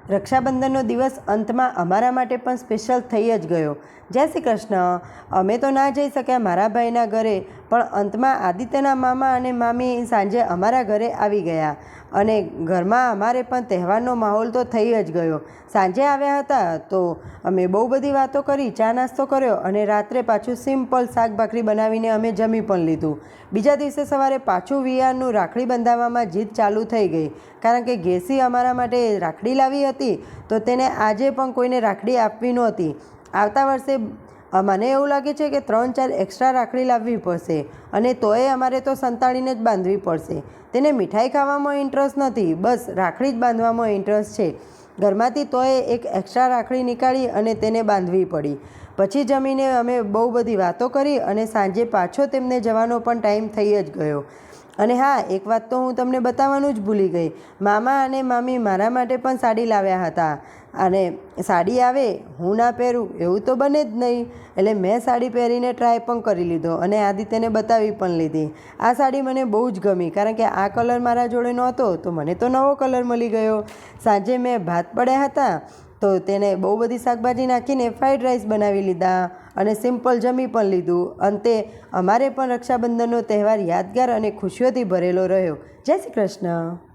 રક્ષાબંધનનો દિવસ અંતમાં અમારા માટે પણ સ્પેશિયલ થઈ જ ગયો. જય શ્રી કૃષ્ણ. અમે તો ના જઈ શક્યા મારા ભાઈના ઘરે, પણ અંતમાં આદિત્યના મામા અને મામી સાંજે અમારા ઘરે આવી ગયા અને ઘરમાં અમારે પણ તહેવારનો માહોલ તો થઈ જ ગયો. સાંજે આવ્યા હતા તો અમે બહુ બધી વાતો કરી, ચા નાસ્તો કર્યો અને રાત્રે પાછું સિમ્પલ શાક ભાખરી બનાવીને અમે જમી પણ લીધું. બીજા દિવસે સવારે પાછું વિયારનું રાખડી બંધાવવામાં જીદ ચાલુ થઈ ગઈ, કારણ કે ઘેસી અમારા માટે રાખડી લાવી હતી તો તેને આજે પણ કોઈને રાખડી આપવી નહોતી. આવતા વર્ષે મને એવું લાગે છે કે 3-4 એક્સ્ટ્રા રાખડી લાવવી પડશે અને તોય અમારે તો સંતાડીને જ બાંધવી પડશે. તેને મીઠાઈ ખાવામાં ઇન્ટરેસ્ટ નથી, બસ રાખડી જ બાંધવામાં ઇન્ટરેસ્ટ છે. ઘરમાંથી તોય એક એક્સ્ટ્રા રાખડી નીકાળી અને તેને બાંધવી પડી. પછી જમીને અમે બહુ બધી વાતો કરી અને સાંજે પાછો તેમને જવાનો પણ ટાઈમ થઈ જ ગયો. અને હા, એક વાત તો હું તમને બતાવવાનું જ ભૂલી ગઈ. મામા અને મામી મારા માટે પણ સાડી લાવ્યા હતા અને સાડી આવે હું ના પહેરું એવું તો બને જ નહીં. એટલે મેં સાડી પહેરીને ટ્રાય પણ કરી લીધો અને આદિત્યને બતાવી પણ લીધી. આ સાડી મને બહુ જ ગમી, કારણ કે આ કલર મારા જોડે નહોતો તો મને તો નવો કલર મળી ગયો. સાંજે મેં ભાત પડ્યા હતા તો તેને બહુ બધી શાકભાજી નાખીને ફ્રાઈડ રાઈસ બનાવી લીધા અને સિમ્પલ જમી પણ લીધું. અંતે અમારે પણ રક્ષાબંધનનો તહેવાર યાદગાર અને ખુશીઓથી ભરેલો રહ્યો. જય શ્રી કૃષ્ણ.